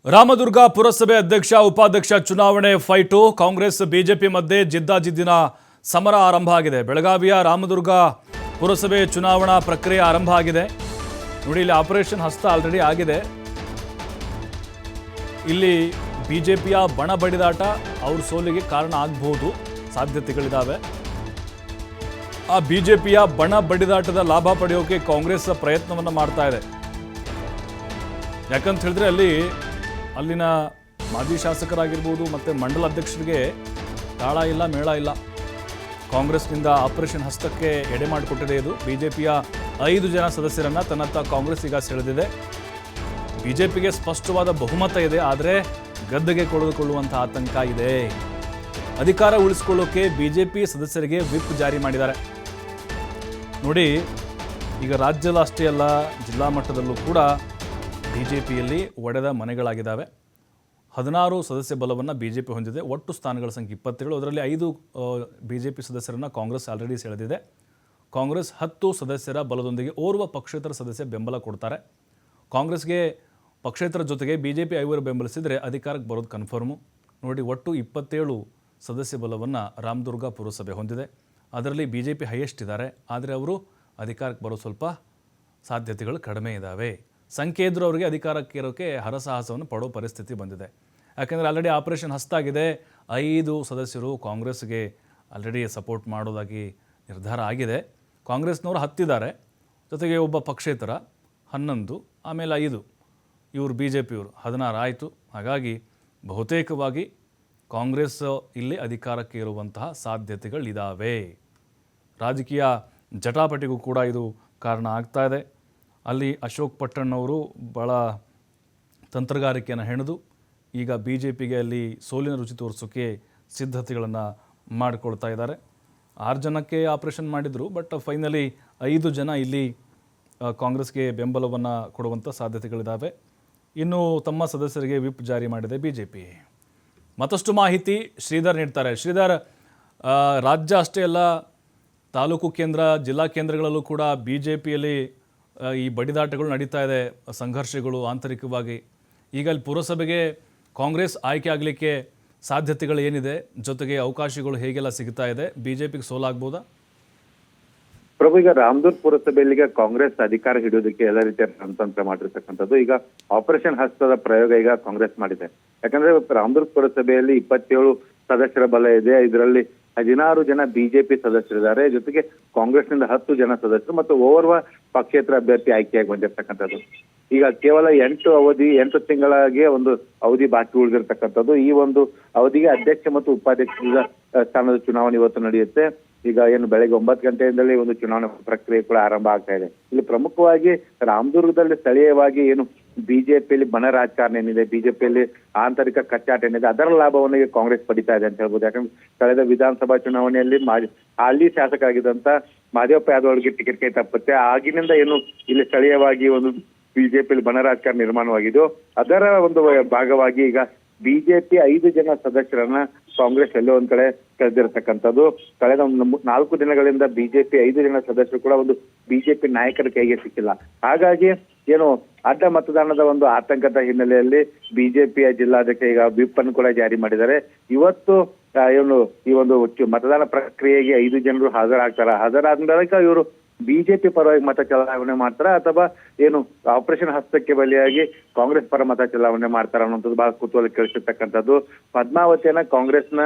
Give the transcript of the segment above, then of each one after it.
ರಾಮದುರ್ಗ ಪುರಸಭೆ ಅಧ್ಯಕ್ಷ ಉಪಾಧ್ಯಕ್ಷ ಚುನಾವಣೆ ಫೈಟು ಕಾಂಗ್ರೆಸ್ ಬಿಜೆಪಿ ಮಧ್ಯೆ ಜಿದ್ದಾಜಿದ್ದಿನ ಸಮರ ಆರಂಭ ಆಗಿದೆ. ಬೆಳಗಾವಿಯ ರಾಮದುರ್ಗ ಪುರಸಭೆ ಚುನಾವಣಾ ಪ್ರಕ್ರಿಯೆ ಆರಂಭ ಆಗಿದೆ. ನೋಡಿ, ಇಲ್ಲಿ ಆಪರೇಷನ್ ಹಸ್ತ ಆಲ್ರೆಡಿ ಆಗಿದೆ. ಇಲ್ಲಿ ಬಿಜೆಪಿಯ ಬಣ ಬಡಿದಾಟ ಅವ್ರ ಸೋಲಿಗೆ ಕಾರಣ ಆಗಬಹುದು, ಸಾಧ್ಯತೆಗಳಿದ್ದಾವೆ. ಆ ಬಿಜೆಪಿಯ ಬಣ ಬಡಿದಾಟದ ಲಾಭ ಪಡೆಯೋಕೆ ಕಾಂಗ್ರೆಸ್ ಪ್ರಯತ್ನವನ್ನು ಮಾಡ್ತಾ ಇದೆ. ಯಾಕಂತ ಹೇಳಿದ್ರೆ ಅಲ್ಲಿನ ಮಾಜಿ ಶಾಸಕರಾಗಿರ್ಬೋದು ಮತ್ತು ಮಂಡಲ ಅಧ್ಯಕ್ಷರಿಗೆ ತಾಳ ಇಲ್ಲ, ಮೇಳ ಇಲ್ಲ. ಕಾಂಗ್ರೆಸ್ನಿಂದ ಆಪರೇಷನ್ ಹಸ್ತಕ್ಕೆ ಎಡೆ ಮಾಡಿಕೊಟ್ಟಿದೆ. ಇದು ಬಿಜೆಪಿಯ 5 ಜನ ಸದಸ್ಯರನ್ನು ತನ್ನತ್ತ ಕಾಂಗ್ರೆಸ್ ಈಗ ಸೆಳೆದಿದೆ. ಬಿಜೆಪಿಗೆ ಸ್ಪಷ್ಟವಾದ ಬಹುಮತ ಇದೆ, ಆದರೆ ಗದ್ದೆಗೆ ಕೊಳೆದುಕೊಳ್ಳುವಂಥ ಆತಂಕ ಇದೆ. ಅಧಿಕಾರ ಉಳಿಸಿಕೊಳ್ಳೋಕೆ ಬಿಜೆಪಿ ಸದಸ್ಯರಿಗೆ ವಿಪ್ ಜಾರಿ ಮಾಡಿದ್ದಾರೆ. ನೋಡಿ, ಈಗ ರಾಜ್ಯದ ಅಷ್ಟೇ ಅಲ್ಲ, ಜಿಲ್ಲಾ ಮಟ್ಟದಲ್ಲೂ ಕೂಡ ಬಿಜೆಪಿಯಲ್ಲಿ ಒಡೆದ ಮನೆಗಳಾಗಿದ್ದಾವೆ. 16 ಸದಸ್ಯ ಬಲವನ್ನು ಬಿಜೆಪಿ ಹೊಂದಿದೆ. ಒಟ್ಟು ಸ್ಥಾನಗಳ ಸಂಖ್ಯೆ 27. ಅದರಲ್ಲಿ 5 ಬಿಜೆಪಿ ಸದಸ್ಯರನ್ನು ಕಾಂಗ್ರೆಸ್ ಆಲ್ರೆಡಿ ಸೆಳೆದಿದೆ. ಕಾಂಗ್ರೆಸ್ 10 ಸದಸ್ಯರ ಬಲದೊಂದಿಗೆ ಓರ್ವ ಪಕ್ಷೇತರ ಸದಸ್ಯ ಬೆಂಬಲ ಕೊಡ್ತಾರೆ. ಕಾಂಗ್ರೆಸ್ಗೆ ಪಕ್ಷೇತರ ಜೊತೆಗೆ ಬಿಜೆಪಿ 5 ಬೆಂಬಲಿಸಿದರೆ ಅಧಿಕಾರಕ್ಕೆ ಬರೋದು ಕನ್ಫರ್ಮು. ನೋಡಿ, ಒಟ್ಟು 27 ಸದಸ್ಯ ಬಲವನ್ನು ರಾಮದುರ್ಗ ಪುರಸಭೆ ಹೊಂದಿದೆ. ಅದರಲ್ಲಿ ಬಿಜೆಪಿ ಹೈಯೆಸ್ಟ್ ಇದ್ದಾರೆ, ಆದರೆ ಅವರು ಅಧಿಕಾರಕ್ಕೆ ಬರೋ ಸ್ವಲ್ಪ ಸಾಧ್ಯತೆಗಳು ಕಡಿಮೆ ಇದ್ದಾವೆ. ಸಂಖ್ಯೆ ಇದ್ದರೂ ಅವರಿಗೆ ಅಧಿಕಾರಕ್ಕೆ ಇರೋಕ್ಕೆ ಹರಸಾಹಸವನ್ನು ಪಡೋ ಪರಿಸ್ಥಿತಿ ಬಂದಿದೆ. ಯಾಕೆಂದರೆ ಆಲ್ರೆಡಿ ಆಪರೇಷನ್ ಹಸ್ತಾಗಿದೆ. 5 ಸದಸ್ಯರು ಕಾಂಗ್ರೆಸ್ಗೆ ಆಲ್ರೆಡಿ ಸಪೋರ್ಟ್ ಮಾಡೋದಾಗಿ ನಿರ್ಧಾರ ಆಗಿದೆ. ಕಾಂಗ್ರೆಸ್ನವರು 10 ಇದ್ದಾರೆ, ಜೊತೆಗೆ ಒಬ್ಬ ಪಕ್ಷೇತರ 11, ಆಮೇಲೆ 5 ಇವರು ಬಿಜೆಪಿಯವರು 16 ಆಯಿತು. ಹಾಗಾಗಿ ಬಹುತೇಕವಾಗಿ ಕಾಂಗ್ರೆಸ್ ಇಲ್ಲಿ ಅಧಿಕಾರಕ್ಕೆ ಇರುವಂತಹ ಸಾಧ್ಯತೆಗಳಿದ್ದಾವೆ. ರಾಜಕೀಯ ಜಟಾಪಟಿಗೂ ಕೂಡ ಇದು ಕಾರಣ ಆಗ್ತಾ ಇದೆ. ಅಲ್ಲಿ ಅಶೋಕ್ ಪಟ್ಟಣ್ಣವರು ಭಾಳ ತಂತ್ರಗಾರಿಕೆಯನ್ನು ಹೆಣೆದು ಈಗ ಬಿ ಜೆ ಪಿಗೆ ಅಲ್ಲಿ ಸೋಲಿನ ರುಚಿ ತೋರಿಸೋಕ್ಕೆ ಸಿದ್ಧತೆಗಳನ್ನು ಮಾಡಿಕೊಳ್ತಾ ಇದ್ದಾರೆ. 6 ಜನಕ್ಕೆ ಆಪರೇಷನ್ ಮಾಡಿದರು, ಬಟ್ ಫೈನಲಿ 5 ಜನ ಇಲ್ಲಿ ಕಾಂಗ್ರೆಸ್ಗೆ ಬೆಂಬಲವನ್ನು ಕೊಡುವಂಥ ಸಾಧ್ಯತೆಗಳಿದ್ದಾವೆ. ಇನ್ನು ತಮ್ಮ ಸದಸ್ಯರಿಗೆ ವಿಪ್ ಜಾರಿ ಮಾಡಿದೆ ಬಿಜೆಪಿ. ಮತ್ತಷ್ಟು ಮಾಹಿತಿ ಶ್ರೀಧರ್ ನೀಡ್ತಾರೆ. ಶ್ರೀಧರ್, ರಾಜ್ಯ ಅಷ್ಟೇ ಅಲ್ಲ, ತಾಲೂಕು ಕೇಂದ್ರ, ಜಿಲ್ಲಾ ಕೇಂದ್ರಗಳಲ್ಲೂ ಕೂಡ ಬಿ ಜೆ ಪಿಯಲ್ಲಿ ಈ ಬಡಿದಾಟಗಳು ನಡೀತಾ ಇದೆ, ಸಂಘರ್ಷಗಳು ಆಂತರಿಕವಾಗಿ. ಈಗ ಅಲ್ಲಿ ಪುರಸಭೆಗೆ ಕಾಂಗ್ರೆಸ್ ಆಯ್ಕೆ ಆಗಲಿಕ್ಕೆ ಸಾಧ್ಯತೆಗಳು ಏನಿದೆ, ಜೊತೆಗೆ ಅವಕಾಶಗಳು ಹೇಗೆಲ್ಲ ಸಿಗ್ತಾ ಇದೆ, ಬಿ ಜೆ ಪಿಗೆ ಸೋಲಾಗ್ಬೋದಾ? ಪ್ರಭು, ಈಗ ರಾಮದುರ್ಗ ಪುರಸಭೆಯಲ್ಲಿ ಈಗ ಕಾಂಗ್ರೆಸ್ ಅಧಿಕಾರ ಹಿಡಿಯೋದಕ್ಕೆ ಎಲ್ಲ ರೀತಿಯ ರಣತಂತ್ರ ಮಾಡಿರ್ತಕ್ಕಂಥದ್ದು. ಈಗ ಆಪರೇಷನ್ ಹಸ್ತದ ಪ್ರಯೋಗ ಈಗ ಕಾಂಗ್ರೆಸ್ ಮಾಡಿದೆ. ಯಾಕಂದ್ರೆ ರಾಮದುರ್ಗ ಪುರಸಭೆಯಲ್ಲಿ 27 ಸದಸ್ಯರ ಬಲ ಇದೆ. ಇದರಲ್ಲಿ 16 ಜನ ಬಿಜೆಪಿ ಸದಸ್ಯರಿದ್ದಾರೆ, ಜೊತೆಗೆ ಕಾಂಗ್ರೆಸ್ನಿಂದ 10 ಜನ ಸದಸ್ಯರು ಮತ್ತು ಓರ್ವ ಪಕ್ಷೇತರ ಅಭ್ಯರ್ಥಿ ಆಯ್ಕೆಯಾಗಿ ಬಂದಿರ್ತಕ್ಕಂಥದ್ದು. ಈಗ ಕೇವಲ 8 ತಿಂಗಳಿಗೆ ಒಂದು ಅವಧಿ ಬಾಕಿ ಉಳಿದಿರ್ತಕ್ಕಂಥದ್ದು. ಈ ಒಂದು ಅವಧಿಗೆ ಅಧ್ಯಕ್ಷ ಮತ್ತು ಉಪಾಧ್ಯಕ್ಷರ ಸ್ಥಾನದ ಚುನಾವಣೆ ಇವತ್ತು ನಡೆಯುತ್ತೆ. ಈಗ ಏನು ಬೆಳಗ್ಗೆ 9 ಗಂಟೆಯಿಂದಲೇ ಒಂದು ಚುನಾವಣೆ ಪ್ರಕ್ರಿಯೆ ಕೂಡ ಆರಂಭ ಆಗ್ತಾ ಇದೆ. ಇಲ್ಲಿ ಪ್ರಮುಖವಾಗಿ ರಾಮದುರ್ಗದಲ್ಲಿ ಸ್ಥಳೀಯವಾಗಿ ಏನು ಬಿಜೆಪಿಯಲ್ಲಿ ಬಣ ರಾಜಕಾರಣ ಏನಿದೆ, ಬಿಜೆಪಿಯಲ್ಲಿ ಆಂತರಿಕ ಕಚ್ಚಾಟ ಏನಿದೆ, ಅದರ ಲಾಭವನ್ನು ಈಗ ಕಾಂಗ್ರೆಸ್ ಪಡಿತಾ ಇದೆ ಅಂತ ಹೇಳ್ಬೋದು. ಯಾಕಂದ್ರೆ ಕಳೆದ ವಿಧಾನಸಭಾ ಚುನಾವಣೆಯಲ್ಲಿ ಹಾಲಿ ಶಾಸಕರಾಗಿದ್ದಂತ ಮಾದೇವಪ್ಪ ಯಾದವ್ ಅವರಿಗೆ ಟಿಕೆಟ್ ಕೈ ತಪ್ಪುತ್ತೆ. ಆಗಿನಿಂದ ಏನು ಇಲ್ಲಿ ಸ್ಥಳೀಯವಾಗಿ ಒಂದು ಬಿಜೆಪಿಯಲ್ಲಿ ಬಣ ರಾಜಕಾರಣ ನಿರ್ಮಾಣವಾಗಿದ್ದು, ಅದರ ಒಂದು ಭಾಗವಾಗಿ ಈಗ ಬಿಜೆಪಿ 5 ಜನ ಸದಸ್ಯರನ್ನ ಕಾಂಗ್ರೆಸ್ ಎಲ್ಲೋ ಒಂದ್ ಕಡೆ ಕಳೆದಿರ್ತಕ್ಕಂಥದ್ದು. ಕಳೆದ 4 ದಿನಗಳಿಂದ ಬಿಜೆಪಿ 5 ಜನ ಸದಸ್ಯರು ಕೂಡ ಒಂದು ಬಿಜೆಪಿ ನಾಯಕರ ಕೈಗೆ ಸಿಕ್ಕಿಲ್ಲ. ಹಾಗಾಗಿ ಏನು ಅಡ್ಡ ಮತದಾನದ ಒಂದು ಆತಂಕದ ಹಿನ್ನೆಲೆಯಲ್ಲಿ ಬಿಜೆಪಿಯ ಜಿಲ್ಲಾಧ್ಯಕ್ಷ ಈಗ ವಿಪ್ ಅನ್ನು ಕೂಡ ಜಾರಿ ಮಾಡಿದ್ದಾರೆ. ಇವತ್ತು ಏನು ಈ ಒಂದು ಮತದಾನ ಪ್ರಕ್ರಿಯೆಗೆ 5 ಜನರು ಹಾಜರಾದ ಬಳಿಕ ಇವರು ಬಿಜೆಪಿ ಪರವಾಗಿ ಮತ ಚಲಾವಣೆ ಮಾಡ್ತಾರ ಅಥವಾ ಏನು ಆಪರೇಷನ್ ಹಸ್ತಕ್ಕೆ ಬಲಿಯಾಗಿ ಕಾಂಗ್ರೆಸ್ ಪರ ಮತ ಚಲಾವಣೆ ಮಾಡ್ತಾರ ಅನ್ನೋದು ಬಹಳ ಕುತೂಹಲ ಕೇಳಿಸಿರ್ತಕ್ಕಂಥದ್ದು. ಪದ್ಮಾವತಿಯನ್ನ ಕಾಂಗ್ರೆಸ್ನ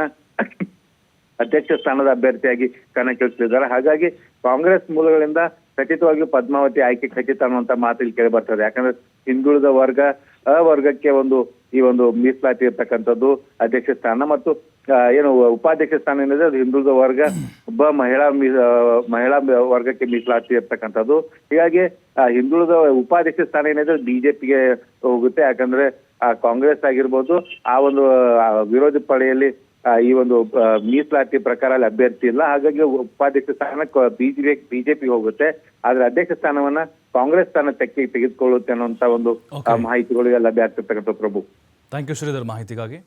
ಅಧ್ಯಕ್ಷ ಸ್ಥಾನದ ಅಭ್ಯರ್ಥಿಯಾಗಿ ಕಣಕ್ಕಿಳಿಸಿದ್ದಾರೆ. ಹಾಗಾಗಿ ಕಾಂಗ್ರೆಸ್ ಮೂಲಗಳಿಂದ ಖಚಿತವಾಗಿ ಪದ್ಮಾವತಿ ಆಯ್ಕೆ ಖಚಿತ ಅನ್ನುವಂತ ಮಾತು ಇಲ್ಲಿ ಕೇಳಿ ಬರ್ತದೆ. ಯಾಕಂದ್ರೆ ಹಿಂದುಳಿದ ವರ್ಗಕ್ಕೆ ಈ ಒಂದು ಮೀಸಲಾತಿ ಇರ್ತಕ್ಕಂಥದ್ದು ಅಧ್ಯಕ್ಷ ಸ್ಥಾನ ಮತ್ತು ಏನು ಉಪಾಧ್ಯಕ್ಷ ಸ್ಥಾನ ಏನಿದೆ ಅದು ಹಿಂದುಳಿದ ವರ್ಗ, ಒಬ್ಬ ಮಹಿಳಾ ವರ್ಗಕ್ಕೆ ಮೀಸಲಾತಿ ಇರ್ತಕ್ಕಂಥದ್ದು. ಹೀಗಾಗಿ ಹಿಂದುಳಿದ ಉಪಾಧ್ಯಕ್ಷ ಸ್ಥಾನ ಏನಿದೆ ಬಿಜೆಪಿಗೆ ಹೋಗುತ್ತೆ. ಯಾಕಂದ್ರೆ ಕಾಂಗ್ರೆಸ್ ಆಗಿರ್ಬೋದು ಆ ಒಂದು ವಿರೋಧಿ ಪಡೆಯಲ್ಲಿ ಈ ಒಂದು ಮೀಸಲಾತಿ ಪ್ರಕಾರ ಅಲ್ಲಿ ಅಭ್ಯರ್ಥಿ ಇಲ್ಲ. ಹಾಗಾಗಿ ಉಪಾಧ್ಯಕ್ಷ ಸ್ಥಾನ ಬಿಜೆಪಿಗೆ ಹೋಗುತ್ತೆ, ಆದ್ರೆ ಅಧ್ಯಕ್ಷ ಸ್ಥಾನವನ್ನ ಕಾಂಗ್ರೆಸ್ ಸ್ಥಾನ ತೆಗೆದುಕೊಳ್ಳುತ್ತೆ ಅನ್ನುವಂತ ಒಂದು ಮಾಹಿತಿಗಳು ಲಭ್ಯ ಆಗ್ತಿರ್ತಕ್ಕಂಥ. ಪ್ರಭು, ಥ್ಯಾಂಕ್ ಯು ಶ್ರೀಧರ್ ಮಾಹಿತಿಗಾಗಿ.